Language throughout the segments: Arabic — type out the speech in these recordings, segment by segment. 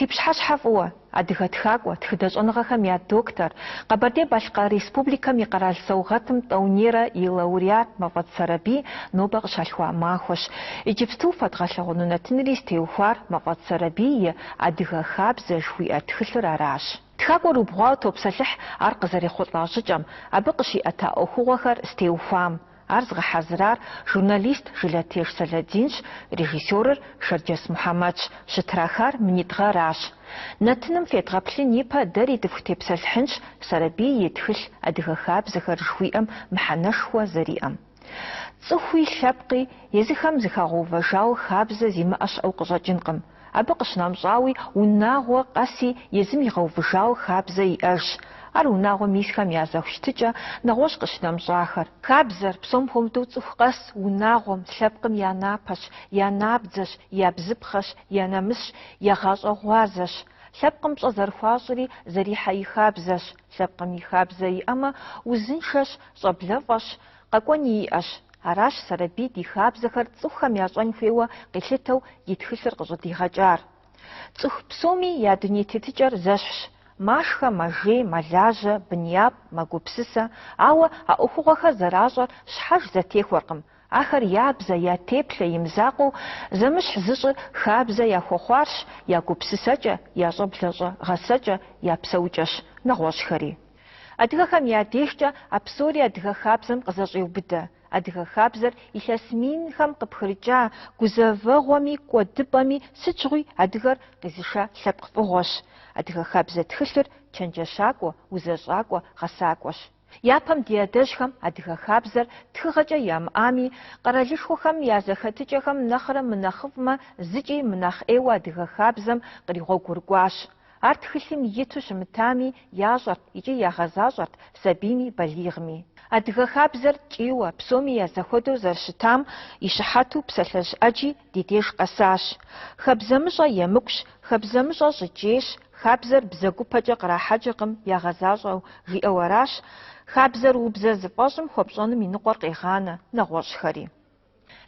Типшхашхав уа адыгатхаква тхыдашӏоныгъэхэм я доктор Къэбэрдей-Балъкъэр Республикэм и къэрал саугъэтым тӏэунейрэ и лауреат Мафӏэд Сэрэбий нобэ къыщалъхуа махуэщ. Иджыпсту фэдгъэлъэгъуэну нартынри стеухуар Мафӏэд Сэрэбий и адыгэ хабзэ жыхуиӏэ тхылъыр аращ. Тхакӏуэр убгъуауэ топсэлъыхь ар къызэрехъулӏа щӏыкӏэм, абы къыщиӏэта ӏуэхугъуэхэр стеухуам. Ар згъэхьэзырар журналист Жылатеш Саладинщ, режиссерыр Шэрджэс Мухьэмэдщ, щытрахар минитӏгъэращ. Нартыным федгъэплъын ипэ дэри дыхутепсэлъыхьынщ Сэрэбий и тхылъ адыгэ хабзэхэр жыхуиӏэм мыхьэнэшхуэ зэриӏэм. Цӏыхуи лъэпкъи езыхэм зыхагъэувэжауэ хабзэ зимыӏэ щыӏэу къыщӏэкӏынкъым. Абы къыщынэмщӏауи унагъуэ къэси езым игъэувыжауэ хабзэ иӏэжщ. Ар унагъуэм исхэм я зэхущтыкӏэ нэгъуэщӏ къыщынэмщӏахэр. Хабзэр псом хуэмыдэу цӏыху къэс унагъуэм, лъэпкъым я напэщ, я набдзэщ, я бзыпхъэщ, я нэмысщ, я гъащӏэ-гъуазэщ. Лъэпкъым пщӏэ зэрыхуащӏри зэрихьэ и хабзэщ. Лъэпкъым и хабзэ иӏэмэ узыншэщ, щӏэблэфӏэщ, къэкӏуэни иӏэщ. Аращ Сэрэбий ди хабзэхэр цӏыхухэм ящӏэн хуейуэ къилъытэу и тхылъыр къыщӏыдигъэкӏар. Цӏыху псоми я дуней тетыкӏэр зэщхьщ. Машхэ, мэжей, мэлажьэ, быньяпӏ, мэгупсысэ, ауэ а ӏуэхугъуэхэр зэращӏэр щхьэж зэтехуэркъым. Ахэр ябзэ, я теплъэ, имызакъуэу зэмыщхь зыщӏыр хабзэ яхуэхъуарщ, я гупсысэкӏэ, я щӏэблэ-гъэсэкӏэ, я псэукӏэщ нэгъуэщӏхэри. Адыгэхэм я дежкӏэ а псори адыгэ хабзэм къызэщӏеубыдэ. Адыгэ хабзэр илъэс минхэм къыпхырыкӏа гузэвэгъуэми, кӏуэдыпӏэми сыт щыгъуи адыгэр къизыша лъэпкъ фӏыгъуэщ. Адыгэ хабзэ тхылъыр чэнджэщакӏуэ, узэщӏакӏуэ, гъэсакӏуэщ. Япэм ди адэжхэм адыгэ хабзэр тхыгъэкӏэ ямыӏами, къэралышхуэхэм я зэхэтыкӏэхэм нэхърэ мынэхъыфӏмэ, зыкӏи мынэхъ ӏейуэ адыгэ хабзэм къригъуэгурыкӏуащ. Ар тхылъым иту щымытами, ящӏэрт икӏи ягъэзащӏэрт сабийми балигъми. Адыгэ хабзэр кӏийуэ, псоми я зэхуэдэу зэрыщытам и щыхьэту псалъэжь ӏэджи ди деж къэсащ. Хабзэмыщӏэ емыкӏущ, хабзэмыщӏэ щӏыкӏейщ, хабзэр бзэгупэкӏэ кърахьэкӏыркъым, ягъэзащӏэу жиӏэу аращ хабзэр убзэ зыфӏэщӏым хуэпщӏэным и ныкъуэр къегъанэ нэгъуэщӏхэри.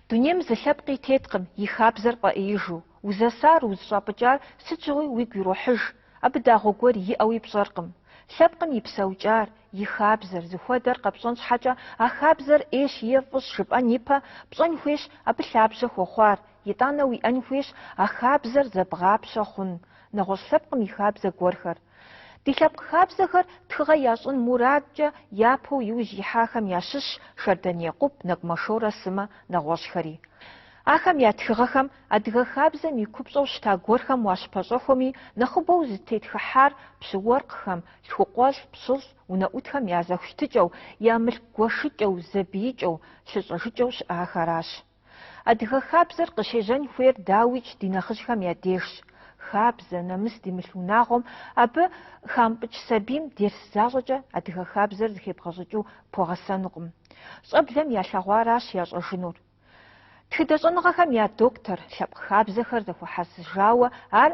Дунейм зы лъэпкъи теткъым и хабзэр пӏэӏеижу. Узэсар, узыщӏапӏыкӏар сыт щыгъуи уигу ирохьыж. Абы дагъуэ гуэр иӏэуи пщӏэркъым. Лъэпкъым и псэукӏар, и хабзэр зыхуэдэр къэпщӏэн щхьэкӏэ а хабзэр ӏейщ е фӏыщ жыпӏэн ипэ пщӏэн хуейщ абы лъабжьэ хуэхъуар. ИтӀанэ уиӏэн хуейщ а хабзэр зэбгъапщэ хъун. Нэгъуэщӏ лъэпкъым и хабзэ гуэрхэр. Ди лъэпкъ хабзэхэр тхыгъэ ящӏын мурадкӏэ япэу иужь ихьахэм ящыщщ Шэрдэней къуп, Нэгумэшорэ Сымэ нэгъуэщӏхэри. Ахэм я тхыгъэхэм адыгэ хабзэм и купщӏэу щыта гуэрхэм уащыпэщӏэхуэми, нэхъыбэу зытетхыхьар пщыуэркъхэм, лъхукъуэлӏ, пщылӏ, унэӏутхэм я зэхущтыкӏэу, я мылъку гуэшыкӏэу, зэбийкӏэу, лъыщӏэжыкӏэу щыӏахэращ. Адыгэ хабзэр къыщежьэн хуейр дауичӏ ди нэхъыжьхэм я дежщ. Хабзэ, нэмыс димылъ унагъуэм абы хампӏыкӏ сабийм дерс защӏэкӏэ адыгэ хабзэр зыхебгъэщӏыкӏыу пуэгъэсэнукъым. Щӏэблэм ялъэгъуаращ ящӏэжынур. Тхыдэщӏэныгъэхэм я доктор лъэпкъ хабзэхэр зэхуэхьэсыжауэ ар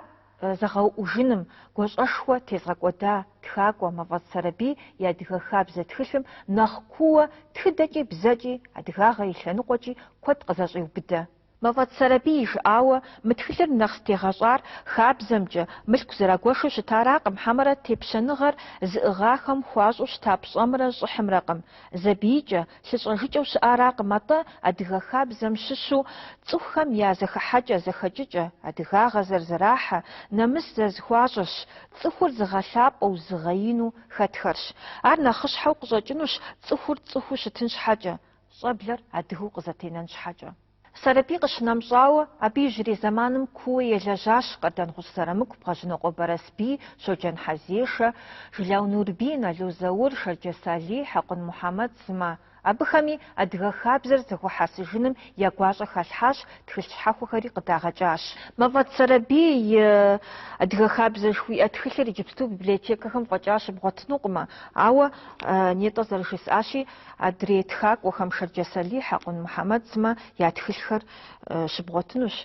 зэгъэуӏужыным гуащӏэшхуэ тезгъэкӏуэда Тхакӏуэ Мафӏэд Сэрэбий и адыгэ хабзэ тхылъым нэхъ куууэ тхыдэкӏи бзэкӏи, адыгагъэ и лъэныкъуэкӏи куэд къызэщӏеубыдэ. Мафӏэд Сэрэбий жыӏауэ мы тхылъыр нэхъ стегъэщӏар хабзэмкӏэ, мылъку зэрагуэшэу щытаракъым, хьэмэрэ тепщэныгъэр зыӏыгъахэм хуащӏу щыта пщӏэмрэ щӏыхьымрэкъым. Зэбийкӏэ, лъыщӏэжыкӏэу щыӏаракъым, атӏэ адыгэ хабзэм щыщу цӏыхухэм я зэхыхьэкӏэ, зэхэкӏыкӏэ, адыгагъэ зэрызэрахьэ, нэмыс зэрызэхуащӏэщ, цӏыхур зыгъэлъапӏэу, зыгъеину хэтхэрщ. Ар нэхъыщхьэу къыщӏэкӏынущ цӏыхур цӏыхуу щытын щхьэкӏэ, щӏэблэр адыгэу къызэтенэн щхьэкӏэ. Сэрэбий къыщынэмщӏауэ, абы ижьрей зэманым куууэ елэжьащ Къэдэнхъущ Сэрэмыку, Бгъэжьыныкъуэ Бэрэсбий, Щоджэн Хьэзешэ, Жылау Нурбий, Налу Заур, Шэрджэс Алий, Хьэкъун Мухьэмэд, Сымэ. Абыхэми адыгэ хабзэр зэхуэхьэсыжыным я гуащӏэ хэлъхьащ, тхылъ щхьэхуэхэри къыдагъэкӏащ. Мафӏэд Сэрэбий адыгэ хабзэ жыхуиӏэ тхылъыр иджыпсту библиотекэхэм фӏэкӏа щыбгъуэтынукъымэ, ауэ нетӏэ зэрыжесӏащи, адрей тхакӏуэхэм Шэрджэс Алий, Хьэкъун Мухьэмэд, Сымэ я тхылъхэр щыбгъуэтынущ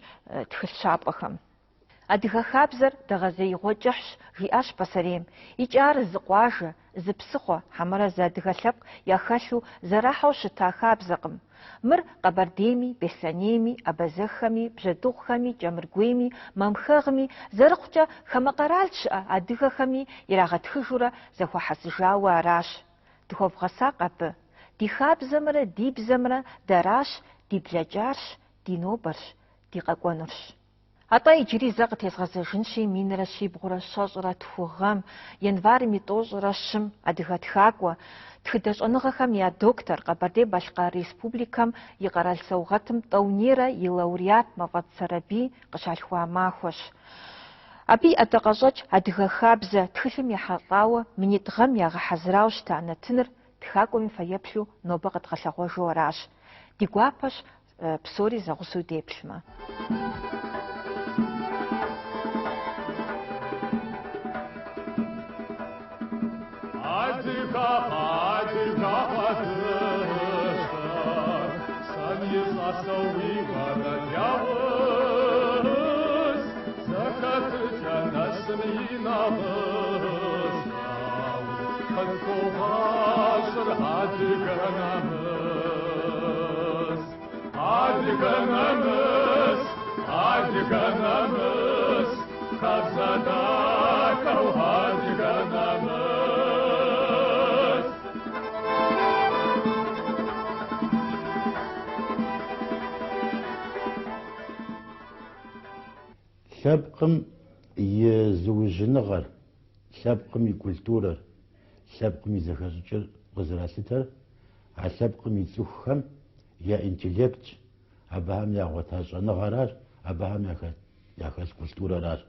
тхылъ щапӏэхэм. Адыгэ хабзэр дэгъэзеигъуэкӏыхьщ, жиӏащ Пасарейм. Икӏар зы къуажэ, зы псыхъуэ, хьэмэрэ зы адыгэ лъэпкъ яхэлъу зэрахьэу щыта хабзэкъым. Мыр къэбэрдейми, беслъэнейми, абазэххэми, бжьэдыгъухэми, кӏэмыргуейми, мамхэгъми, зэрыхъукӏэ хамэ къэрал щыӏэ адыгэхэми ирагъэтхыжурэ зэхуэхьэсыжауэ аращ. Дыхуэвгъэсакъ абы. Ди хабзэмрэ ди бзэмрэ дэращ, ди блэкӏарщ, ди нобэрщ, ди къэкӏуэнурщ. АтӀэ иджыри зэ къытезгъэзэжынщи минрэ щибгъурэ щэщӏрэ тху-гъэм, январым и тӏощӏрэ щым адыгэ тхакӏуэ, тхыдэщӏэныгъэхэм я доктор, Къэбэрдей-Балъкъэр Республикэм и къэрал саугъэтым тӏэунейрэ и лауреат Мафӏэд Сарабий къыщалъхуа махуэщ. Абы и ӏэдакъэщӏэкӏ адыгэ хабзэ тхылъым ехьэлӏауэ минитӏ гъэм ягъэхьэзырауэ щыта нэтыныр тхакӏуэм и фэеплъу нобэ къыдгъэлъэгъуэжу аращ. Ди гуапэщ псори зэгъусэу деплъмэ. لەبقم يزوجنغر لەبقم يكولتورر لەبقم يزخرجر غزراسيتر لەبقم يتسخم يا انتلكت أبهم يا غتاشنغرار أبهم يا خاص كولتوررار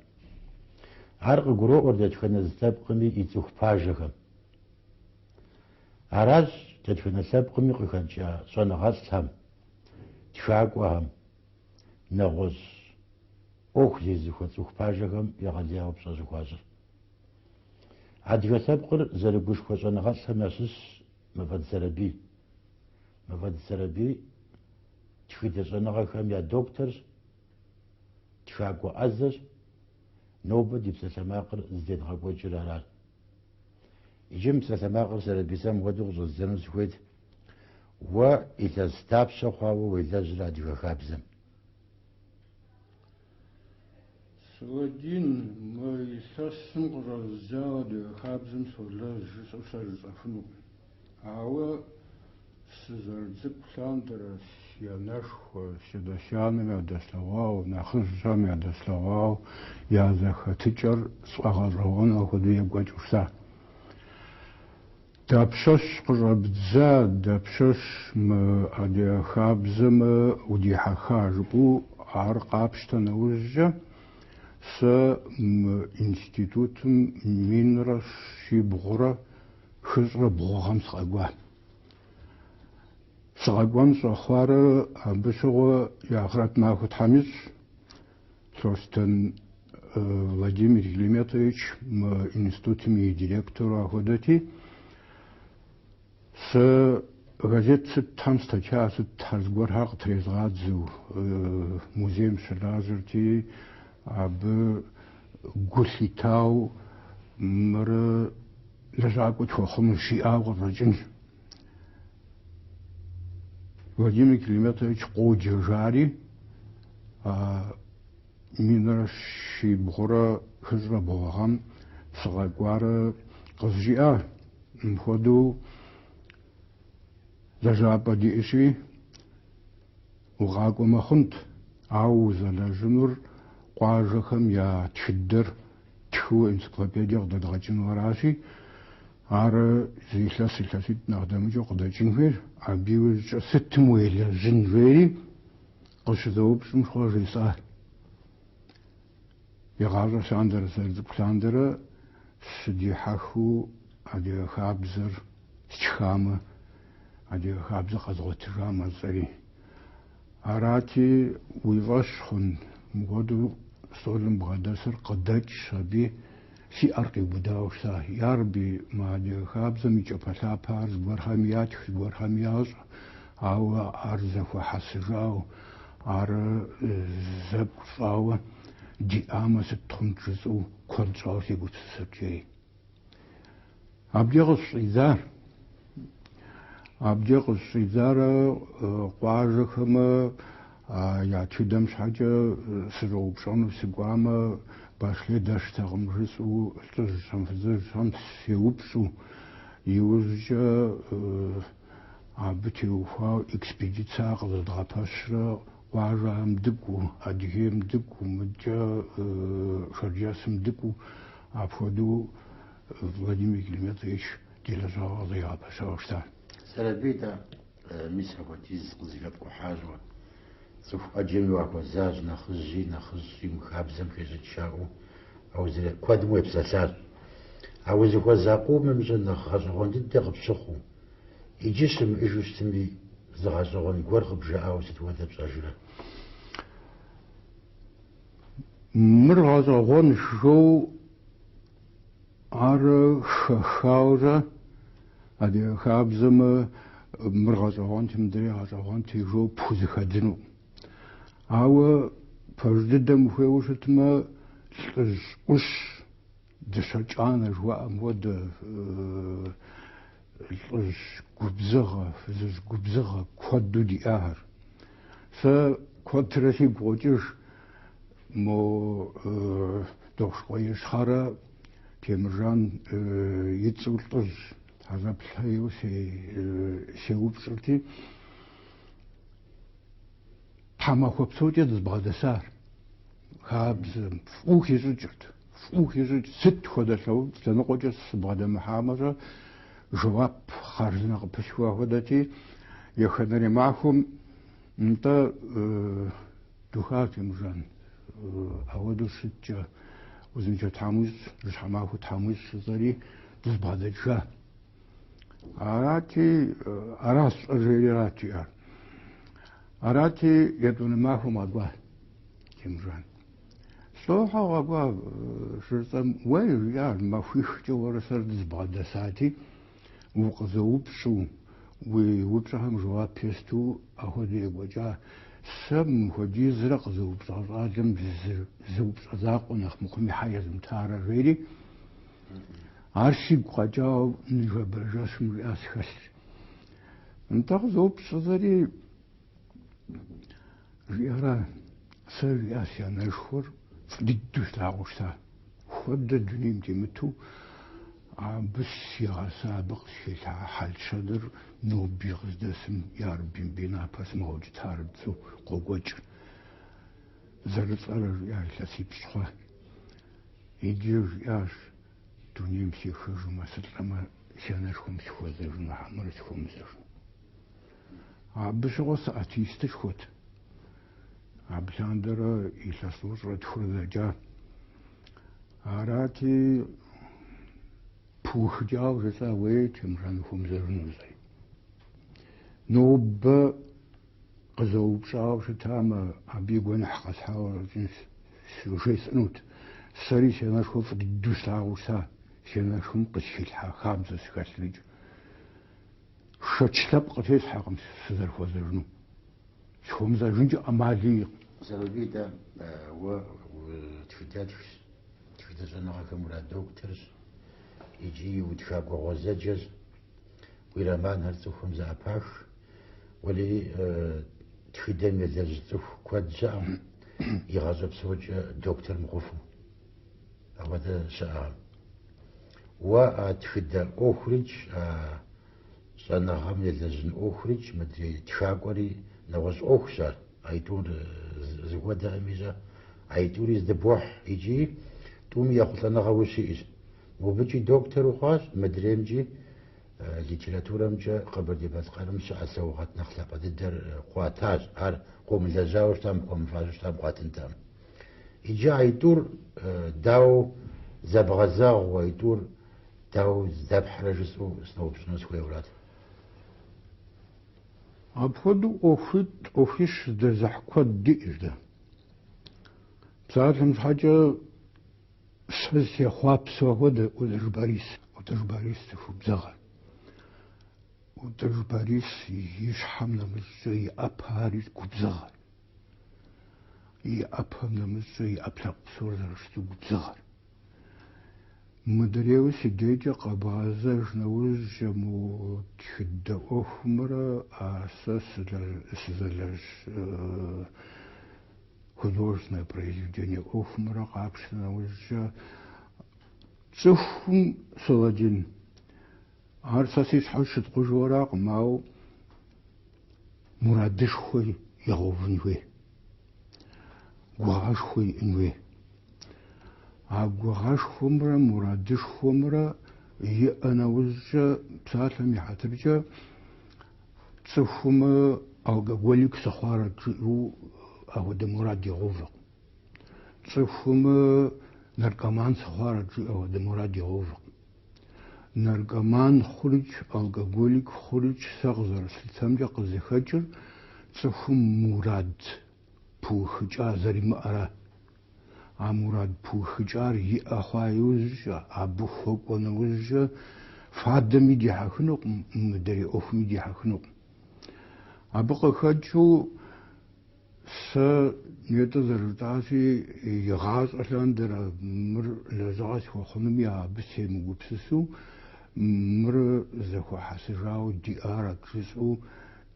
عرق جرو أردت خنز لەبقم يتسخ باجهم عراج تدفن لەبقم يخنجا صنغاسهم تشاقوهم نغز أوخ زيزخوت أوخ باجهم يغليها بصازخوازر عادي سابقر زربوش خوشان غاس همسس مفاد سربي تخيد صنغا خم يا دكتور تخاقو أزر نوبة دي بسسماقر زيد غاقو جرارار يجم بسسماقر سربي سام ودوغ زنز خويد وإذا ستاب شخواو وإذا جرادي خابزم سودين ما يساسم قرزاد خابزم سولا جسوسال زفنو عاوة سزرزق ساندر سيانش وسيداشان ما دسلواو ناخن شام يا دسلواو يا زخ تجر صغرون أخذ يبغى جوسا دابشش قربزا دابشش ما أدي خابزم ودي حخاجبو عرقابشتنا وجه س институт минра шибгъурэ хыщӏрэ бгъугъэм сыкъэкӏуам щӏэхъуарэ абы щыгъуэ Яхрат Махуэ Тхьэмыщӏ Тростен Владимир Климентович мы институтым и директору ахуэдэти с газет сыттхьэм статья сыттхьэр зыгуэрхэр къытрезгъадзэу музейм щылажьэрти абы гулъитау мыры лэжьакӏуэ тхуэхъуну жиӏэу къыщӏэкӏынщ. Владимир Климентович къоджэжари минрэ щибгъурэ хыщӏрэ бгъугъэм сыкъэкӏуарэ къызжиӏэ. Мыпхуэдэу лэжьапӏэ диӏэщи укъакӏуэ мэхъунт, ауэ узэлэжьынур къуажэхэм я тхыдэр тхыуэ энциклопедие къыдэдгъэкӏыну аращи, ар илъэситӏ нэхъ дэмыкӏыу къыдэкӏын хуейр, абы иужькӏэ сытым уелэжьын жери къыщызэупщӏым щхъуэ жесӏэ. Игъащӏэ лъандэрэ зэрыцӏыкӏу лъандэрэ щыдихьэхыу адыгэ хабзэр стхамэ, адыгэ хабзэр къэзгъуэтыжа мэцӏэри. Арати уи фӏэщ хъун мыпхуэдэу стӏолым бгъэдэсыр къыдэкӏщ, аби сиӏэр къиубыдауэ щыта. Ярби мы адыгэ хабзэм и кӏэпэлъапэр зыгуэрхэм ятх, зыгуэрхэм ящӏ, ауэ ар зэхуэхьэсыжауэ, ар зэпкъ щӏауэ دي آمس التخنجزو كود شاوسي بوتسرجي أبديغ الصيدار أبديغ الصيدار قواجكما يا تشدمش حاجة سرو بشانو سقواما باشلي داشتغم رسو تجشم فزرشم سيوبسو يوزجا عبتيوفا إكسبيديتسا قد غطاشرا قواجا مدقو أدهي مدقو مدجا شرجاس مدقو عفودو فلاديمير كلماتيش ديلا غضيا باشا سلبيتا مصر وتيز قزيقاتكو حاجة صف أجمي واكو زاج نخزي مخابزم كيجي تشاو أو زي كواد ويب ساسار أو زي كواد زاقو ممجن نخزغون دي تغبشخو يجسم إجوستمي زغزغون قرغب جاء وستواتب ساجرا مرغزغون شو عر خاوزة أدي خابزم مرغزغون تمدري غزغون تيجو بوزي خدنو أو فجددم خوشتما وش دشجعنا جوا مود قبزغة فزج قبزغة كودو دي آهر كود ترسي بوجش مو دوش قويش خارا تيمرجان يتسول طز هذا بسحيو سيوب شرتي حما خبصوتي دزبغد سار خابز فوخي زوجت ست خدشو سنقوجس بعد محامرة جواب خارجنا بشوا ودتي يخدري معكم انت دخلت مجان أودو ست وزنجة تاموز رشحماه تاموز زري دزبغد شا أراتي أراس ريراتي أراتي يدون معهم أدوار كمجان صوحا وابا شرطة وين يعني ما فيش جوار سردز بعد ساعتي وقزوب شو وبشهم جواب بيستو أهودي وجا سم هودي زرق زوب صادم زوب صداق ونخ مقمي حيز متارا ريلي عرشي قجاو نجوا برجاس مرياس خسر انت زوب صدري ريارا سرياس يا نشخور فديدوش لاغوشتا خود الدنيا متو بس يا سابق شيء حال شدر نو بيغز دسم يا ربي بينا بس موج تاربسو قوقوج زرت على يا لسيب شخوا يدير ياش دنيا مشي خرج ما سلما شانركم شخوا زرنا حمرتكم زرنا بس غص اتيستش خود عبساندرا إيساسوس ردخل جا عراتي بوخ جاو رسا ويت يمران خم زرنو زي نوب قزوب شاو شتاما عبيقون حقس حاول جنس شوشي سنوت سري شناشخو فدوس لاغوسا شناشخم قشي الحا خامسة سكاسليج شتشتاب قتيس حاقم سزر خوزرنو شوم زرنج أمالي سببيتا و تفيدات زناغا كمولا دكتورز يجي وتشاكو غزاجز ويرامان هرتوخم زعباش ولي تفيدان يزاجتوخ كواد زعم يغازب سوج دكتور مغفو هذا ساعة وتفيدا أخرج زناغا يزاجن أخرج مدري تشاكوري نواز أخسر عيتور زغودا أميزا عيتور يزدبوح يجي توم ياخذ لنا غوشيز وبيجي دكتور وخاص مدريمجي ليتراتورا مجا قبل دي بس قرم ساعة سوغات نخلا بدر قواتاج عر قوم لزاوش تام قوم فاجوش تام قواتن تام يجي عيتور داو زبغزاغ ويتور داو زبح رجسو سنو بسنو سوي ولاد أبخدو أوفيش ده زحكوات ديش ده بساعتهم حاجة سلسي خواب سوهود ودرباريس تفو بزغل ودرباريس يشحمنا مزي أبهاريس كبزغل يأبهم نمسه يأبلغ بصور درشتو بزغر مدريو سيديجا قبازة جنوز جمو تشد أخمرة أساس سزلش художественное произведение Офмара Капшина уже цифром солодин. Арсасис хашит кужварак мау мурадиш хуй яговнве. Гуаш хуй инве. А гуаш хумра мурадиш хумра и она уже псалами хатбжа цифром алгоголик сахара джу أو دمراد يغوفق صفهم نركمان سخارة أو دمراد يغوفق نركمان خرج الجوليك خرج سغزر سلسمجة قزي خجر صفهم مراد بوخجار زري مأرا مراد بوخجار يأخوايوز أبو فوق ونوز فادمي دي حخنق مدري أوفمي دي حخنق أبقى خجو س نيتزر تاسي يغاز أصلاً در مر لزاز وخنميا بسي مغبسسو مر زخو حسراو دي آرا كرسو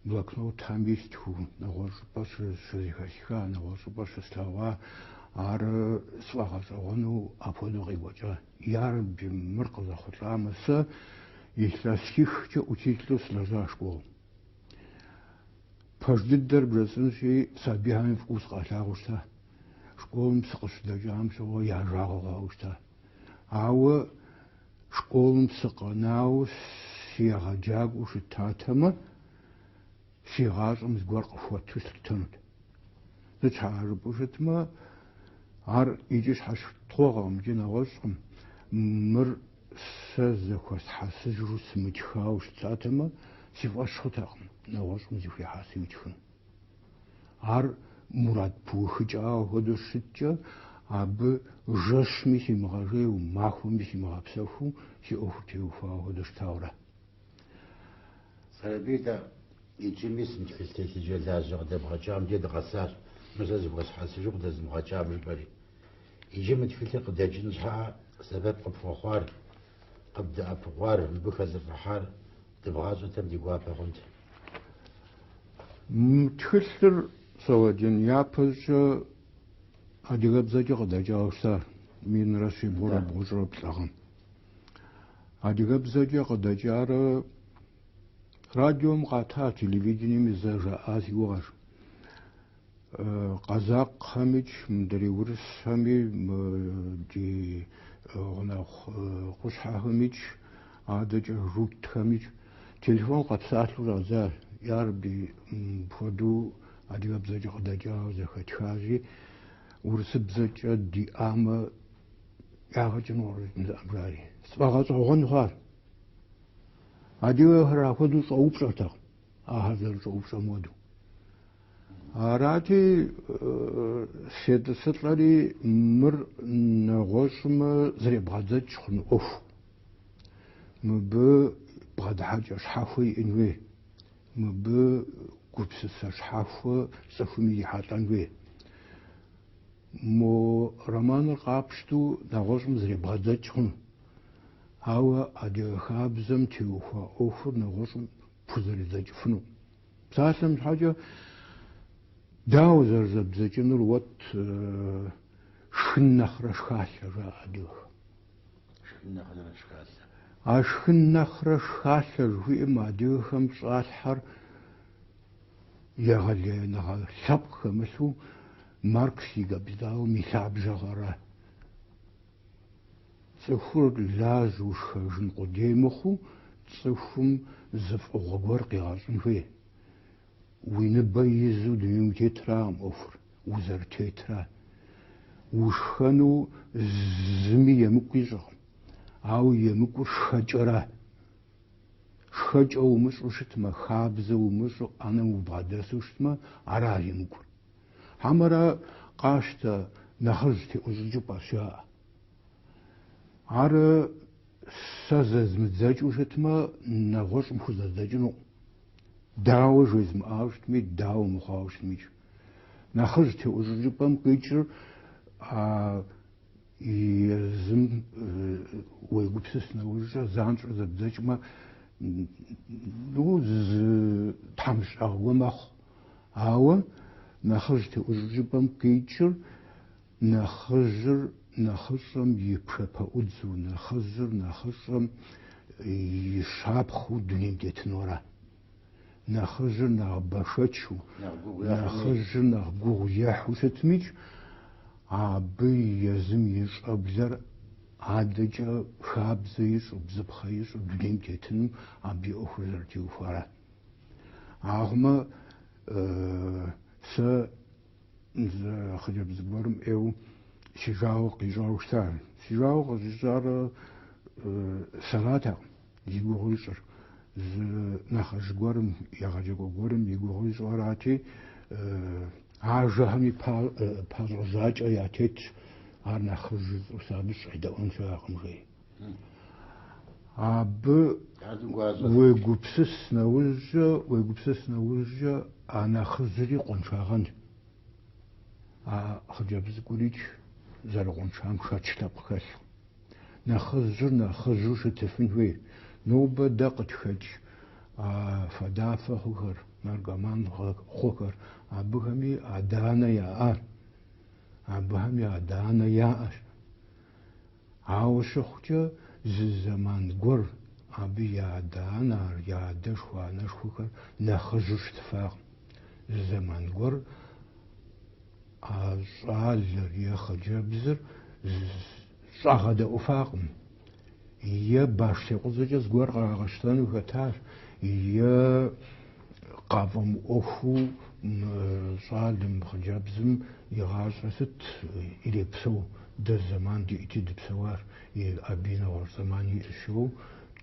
بلقنو تاميش تو نغوش باش شزيخاشيخا نغوش باش سلاوا آر سواغاز أغنو أفودو غيبوجا يار بمرقز خطرام س يسلاسيخ جا учителюс лазашко فجدر برسنشي سابيهم في قوس قاشاغوشتا شكولم سقشدا جام شو ياراغاغوشتا عاو شكولم سقناو سيغا جاغوش تاتما سيغاز مزغور قفوت تسلتنت نتعربوشتما عار يجيش حش طوغم جينا غوشم مر سزكوس حسجرو سمجخاوش تاتما سيفاش خطاقم نواش مزيفي حاسي وجهن عار مراد بوخجا هدوشتجا عب جش ميسي مغاجي وماخو ميسي مغابسافو سي اوفتيو فا هدوشتاورا سربيتا يجميس نتفلتي جلازو دبغجام دي دغسار مزاز بغس حاسجو قدز مغاجام جبري يجي متفلتي قد جنجها سبب قبفوخوار قد أبغوار بكز الرحال تبغازو تبدي قوابا غنت متخلر سواجن يابز أديغب زاجي قد جاوشتار من راسي بورا بغجر بتلاغم أديغب زاجي قد جار راديو مقاطع تلفزيوني مزاجا آسي وغر قزاق خامج مدري ورس خامي دي غنا قشحة خامج عادج روت خامج تلفون قد ساعت له رزار يا ربي بودو أدي بزاج قد جاء زخت خازي ورس بزاج دي أما يا هجنور نزابراري سباقات غن خار أدي هرا خدو صوب شتا هذا صوب شمودو أراتي سيد ستلاري مر نغوشم زري بغزاج خن أوف مب بعد حاجة شحافي إنوي مب قبس شحاف سفمي حاتان وي مو رمان القابشتو نغوش مزري بغزاج خن هاو أدي خابزم تيوخا أوفر نغوش بوزري زاج فنو بساسم حاجة داو زرزب زاجن الوات شنخرش خاشة را أديوخ شنخرش خاشة أشخن نخرش خاشر في ما ديوخم صالحر يغلي نغل سبق مسو ماركسي قبضاو ميثاب جغرة صفر لازو شخجن قديمخو صفم زف غبر قياسن فيه وينبيزو ديم تترام أفر وزر تترام وشخنو زمي يمكيزغ أو يمكو شجرة شجرة ومش وشتما خابزة ومش أنا وبعدس وشتما عرا يمكو همرا قاشتا نخرجتي أزجو باشا عرا سازز متزاج وشتما نغوش مخززاجنو داو جوزم آوشت مي داو مخاوشت ميش نخرج تيوجبم قيجر يزم ويقبسسنا وجه زانش زبدجما نوز تحمش أغومخ هاو نخرج تيوجبم قيجر نخرجم يبشبه أدزو نخرجم يشابخو دنيم ديتنورا نخرج نغبشتشو نخرج نغبوغ ياحو ستميج عبي يزم يشابزر عادجا خابزيش وبزبخيش ودنيم ديتنم عبي أخرجر تيوفارا عهما خجب زبورم ايو شجاو قيجاو شتان شجاو قيجار سلاتا يقولشر نخرج قرم يغجق قرم يقولش وراتي عاجهم يبازرزاج اياتيت عار نخرج وسابش عدا انشا قمغي عب ويقبسس نوجه انا خزري قنشاغن خجب زقوليج زرقون شام شاتشتاب خل نخزر شتفنوي نوبة دقت خج فدافة خوكر مرقمان خوكر عبهمي عدانا يا أش عاوش خجة زمان قر عبي عدانا يا دشوانا خوكر نخزر شتفاق زمان قر عالر يا خجبزر صاغد أفاقم يا باش تقصد زغور غاشتان وكتار يا قافم أخو صالم خجبزم يغاشست إلى بسو ده زمان دي إتي دبسوار أبينا ورزمان يشو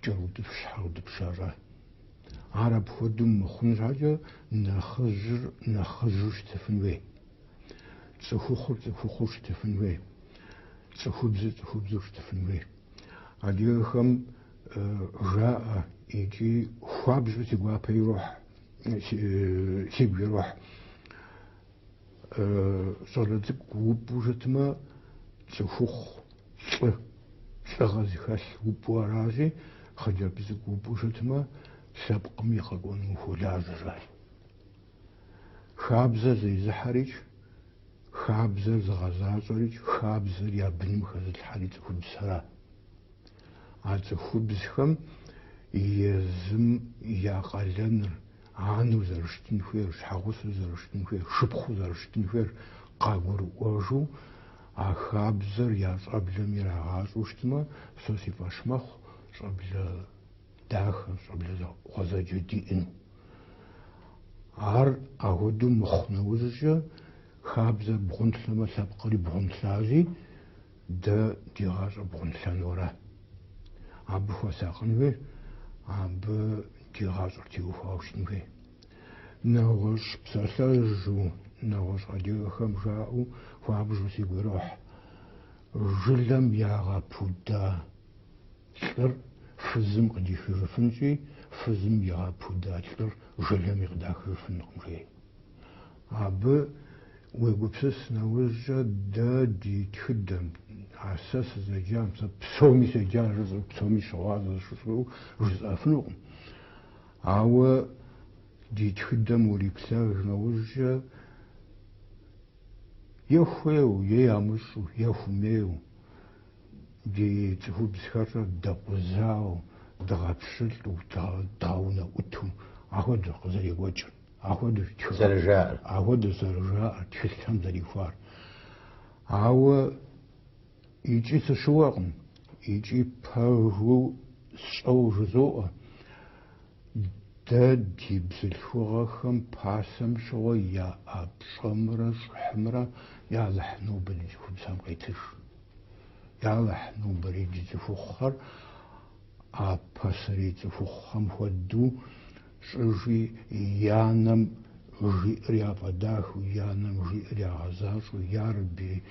جرود بشحرود بشارة عرب خدم خنجاجة نخجر شتفنوي تخوخر شتفنوي تخبز شتفنوي عليهم جاء يجي خوابز بتقوى بيروح سيبيروح صارت وبوجتما تخوخ شغازي خاش وبوارازي خجب وبوجتما سابقم يخلقون مخولاز راي خابزة زي زحريج خابزر زغزازوريج خابزر يا بنم خزل حالي تخبز سرا عاد خبزهم يزم يا قلنر عنو زرشتن خير شحوس زرشتن خير شبخو زرشتن خير قاغور وجو خابزر يا صبل ميرا غاز وشتما سوسي باشمخ صبل داخ صبل غزا جدي ان عار اهدو مخنوزجا خابزة بغنتلما سابقري بغنتلازي دا ديغاز بغنتلانورا عب فساقنوي عب ديغاز ارتيوفاوشنوي نغش بساساجو نغش عديغخم جاءو فابجو سيبروح جلم ياغا بودا شر فزم قدي خرفنجي فزم ياغا بودا شر جلم يغدا خرفنجي عب ويقبسس نوجه دا دي تخدم عساس زجام بسومي زجام رزق بسومي شواز شو رزق أفنوم عو دي تخدم ولي بساج نوجه يخويو يامشو يخميو دي تهو بسخرة دقزاو دغبشلت وداونا وتو عهو دقزا يوجر عهود زرجاء تشتم ذريفار عو يجي تشوقم يجي بهو صو جزوء دادي بزلفوغخم باسم شوية أبشمرة حمرة يا لحنو بلي خبسام قيتش يا لحنو بريد زفوخر أبسري زفوخم ودو شجي يانم ريا فداخ ويانم ريا غزاش وياربي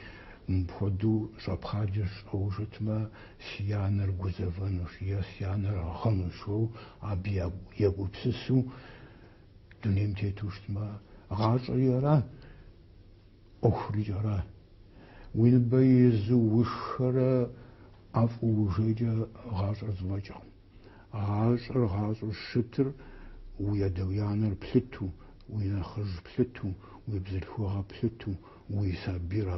مبودو شبخاجش أوجتما سيانر غزفن وشيا سيانر خمشو أبيا يبوبسسو دنيم تيتوشتما غاش يرا أخرى جرا وين بيزو وشرا أفوجيجا غازر زواجا غازر الشتر ويدويانا بلتو وين خرج بلتو ويبزلفوها بلتو ويسابيرا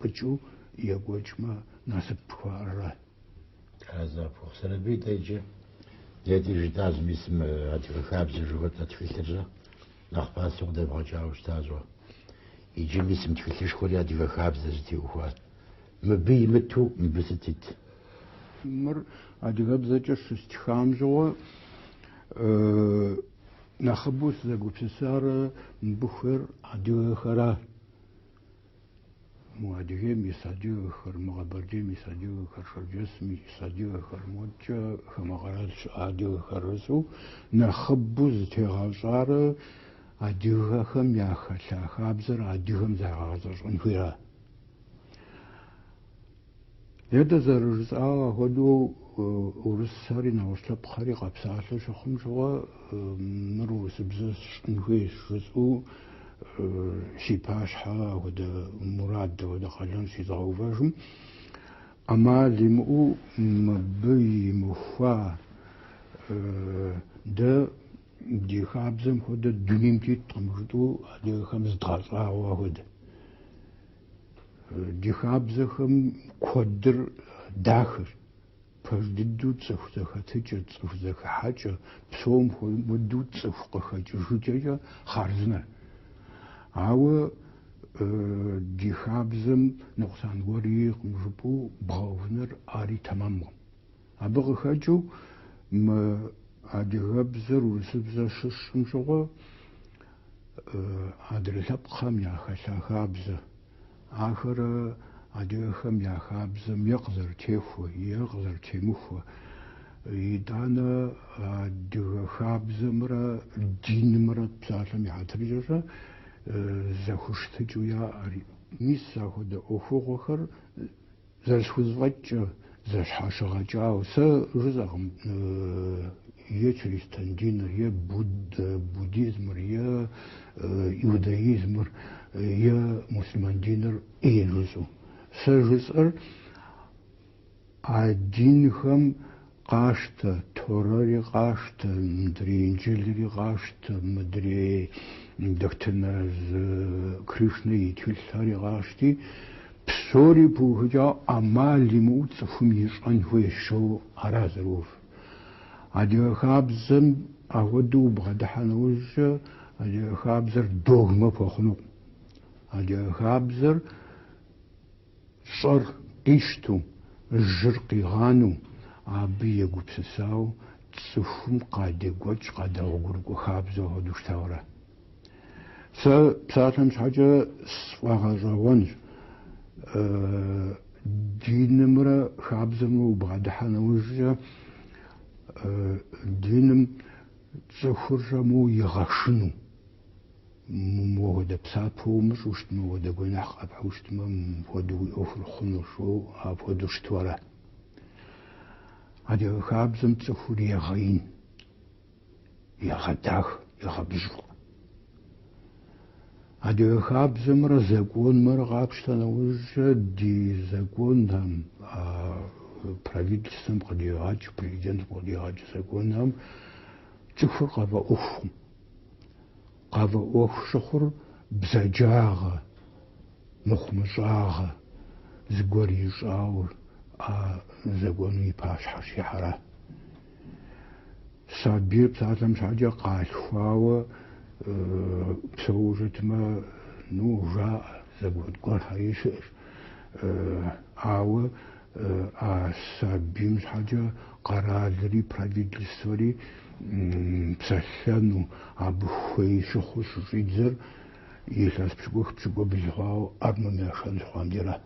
بجو يقوج ما ناسب بخوارا هذا فوق بيت يجي يدي جداز ميسم هاتي خابز جوات تفكر نخبا سوق دبا جاو استازوا يجي ميسم تفكر شكون هاتي خابز جدي وخوات مبي متو مبستيت مر هاتي خابز جش استخام جوا نخبوس زغو بسار مبخر هاتي خرا مواديه ميساديو خر مغبردي ميساديو خر شرجس ميساديو خر موجا خمغرالش اديو خرسو نخبوز تيغالشار اديو خم يا خلا خابزر اديهم زغازر انفيرا يدا زرز هدو ورساري نوشلب خري قبسالو شخم جوا مروس بزش انفيش رزو شيباش حا ودا مراد ودا خلون شي ضاوفاجم اما لمو مبي مخوا دا دي خابزم هدا دنيم تي تمجدو دي خمس دغاصا وهدا دي خابزخم كودر داخر فجدو تصفزخ تجر تصفزخ حاجة بسوم ودو تصفقخ جوجاجا خارزنا عاو دي خابزم نقصان وريق مجبو بغوفنر آري تمام أبغى خاجو ما عادي غبزر ورسبزر ششم شغو عادي لب خام يا خشا خابزة آخر عادي خام يا خابزم يقدر تيفو يقدر تيمخو يدانا عادي خابزم را دين مرة بسالم يعترجر زخوشت جويا أري ميسا هدا أفوغخر زرشوزغج زرشحاشغجا وسا رزغم يا دينر يا بوديزم يا يودايزم يا مسلمان دينر رزو سرزر عدينهم قاشت توراري قاشت مدري انجيلري قاشت مدري دكتور كريشنا يتفلساري غاشتي بسوري بوهجا أمالي موت سفميش أنهوي شو أرازروف عدي خابزم أودو بغدحان وجه عدي خابزر دوغما فخنو عدي خابزر صر قيشتو الجرقي غانو عبي يقو بسساو تسفم قادي قوش قادا وقرقو خابزو هدوش تاورا بساتهم حاجة سواغاجاونج دينمرا خابزم وبغدحان وجه دينم تسخرجمو يغشنو موهدا بساتو مش وشت موهدا قناح أبحوشت ما فودو أوفر خنوشو أفودو شتورا هذا خابزم تسخر يغين يغداخ يغبجو هذا خابزم رزقون مرغابشتنا وجه دي زقون هم правительством قديراج президент قديراج زقونهم تفر قبا أخهم قبا أخ شخر بزجاغة مخمجاغة زقوري جاور زقوني باش حشي حرا سابير بساتهم شاجة قال خواوة بسوجت ما نو جاء زقود قول حيشير عاوة سابيم شاجة قرالري правительствори بسلانو عبخوي شخوش ريدزر يلاس بشكو بلغاو أرمو ميشان شخوان ديرا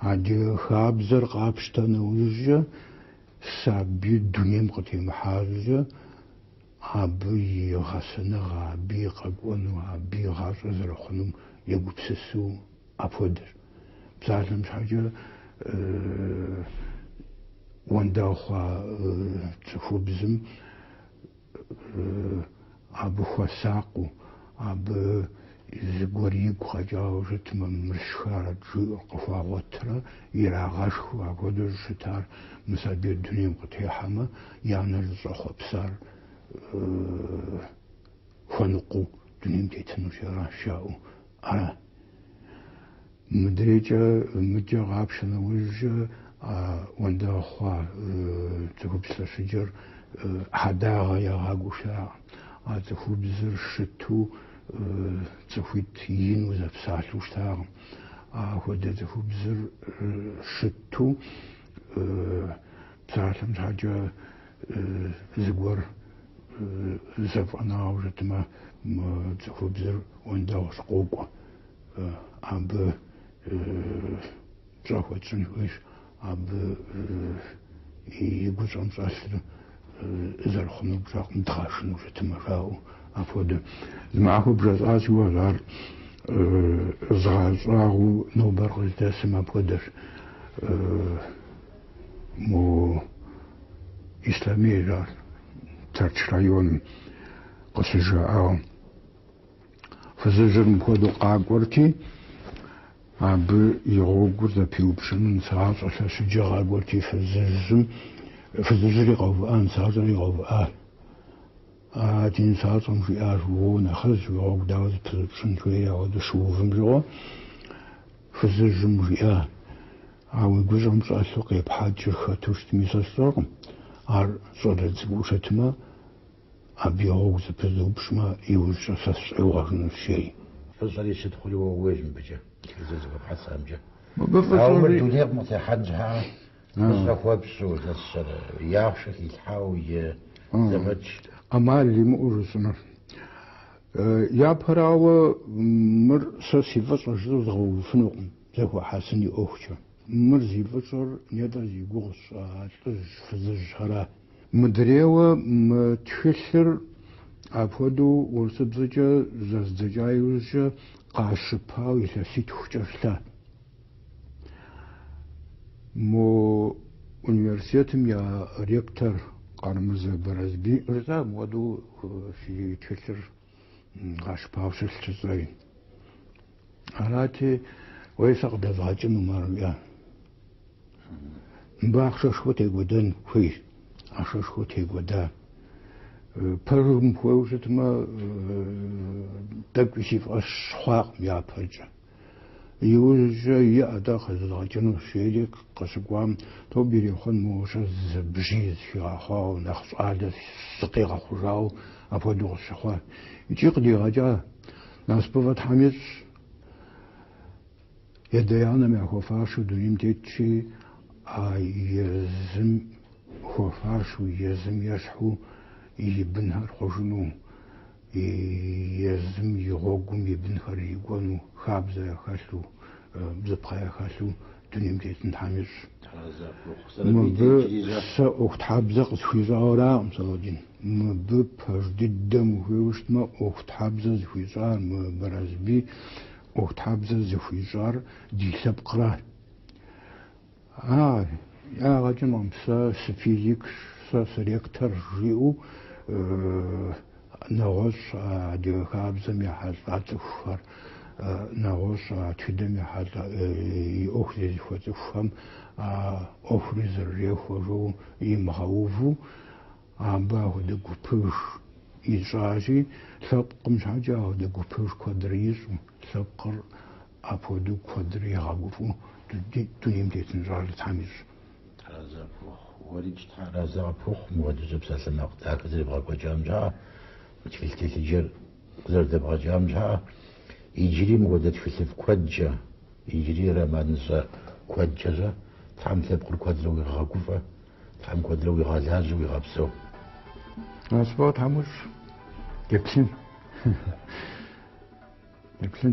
عادي خابزر قابشتان وجه سابي دنيم قتي محارجة عبي غسنغ عبي قاقون عبي غارزر خنم يقو بسسو أفودر بسالم شاجة ونداخوا تخبزم أبو خساقو أبو زغوريق خجاوجت ممرشخار جو قفاوترا يراغاشخو اغودر شتار مسابير دنيم قتيحما يانر زخو بسار خنقو دنيم تيتنو شرا شاو أنا مدريجة مجا غابشنا وجه وندا خوا تخبز شجر حداغا يا غاغوشا تخبز شتو تخويت ينو زفساتو شتاغ هودا تخبز شتو بساتم حاجة زغور زف أنا وجدت ما تخبز وندا سقوقو أب زاخوت سنويش أب يقولون صاصر زرخنو بزاق متخاشنو شتمراو أفود معه برزاز وزار زغازاغو نوبرغ الدسم أبودر مو إسلامي جار ترش رايون قصجاء فزجر مكودو قاقورتي أب يغوغر ذا بيوبشن ساعات أساس جغا قورتي فزجر يغوفآن ساعات يغوفآن دين ساعات مشي آشوه نخلص يغوغ داوز بيوبشن شوية يغوغ شوفم جغا فزجر مشي عاوي قوزم سأسوق يبحاد جرخاتوش تميساسوغم عار صدر زبوشتما أب يغوغ ذا بيوبشما يوز أساس يغوغن الشيء فصلي تدخلي وويجم بجا كذا بحث أمجا بفصل أو الدنيا متحنجها بس بسول السر ياخش يحاول زمج أما اللي مؤرسنا يا براو مر سيفصل جزء غو فنوق زهو حسني أوخشة مر زيفصل نيدر زيغوس فزج هرا مدريوة متخسر أبودو ورسبزجا زجايوجا قاشباو يساسيت خجرسلا مو أونيفرسيتم يا ريكتر قرمز برزبي رزا مودو في تشتر قاشباو سلسلين أراتي ويساق دزاجن ومارميا مباخشش خوتي قدن كويس أشش خوتي قدن برم خوشت ما تقشيف أشخاق يا برجع يوجد يأدا خزر جنو شيء قصقام توبيري خن موش بجيز في خاو نخص عادة سقيقة خجاو أفضل الشخوان يجيقدي غجا ناس بفت حميز يديانا ما خوفاشو دنيم تيتشي يزم خوفاشو يزم يشحو يبنها الخجنو يزم يغوغم يبنها ريقونو خابزة يخاسلو بزبقى يخاسلو دنيم تيتن حاميز مبسا اخت حابزة قسويزة أورا مصالدين مببهج دم ويوشت ما اخت حابزة زفويزار مبرزبي اخت حابزة زفويزار دي سبقرا يا غاجن ممسا سفيزيك سريكتر ريو نغوص دي خابزة ميحاز عطفر نغوص تدم يحاز يأخذ زفوتفهم أخرز الريخ وجو يمخوفو باهو دي قبوش إجاجي سبق مش حاجة دي قبوش كودريز سبقر أبو دو كودري غابفو دنيم ديتن جارة حميز وريج تحرزا بوخ مودز بسلسلة نقطة كذا يبغى جامجها متفلتي تجر قدر تبغى جامجها يجري مودد في كوجة يجري رمانزا كوجة تعم تبقى كودلو يغاقوفا تعم كودلو يغالهاز ويغابسو أصبحت حموش يبسن يبسن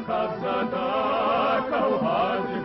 Казака, Кавкази,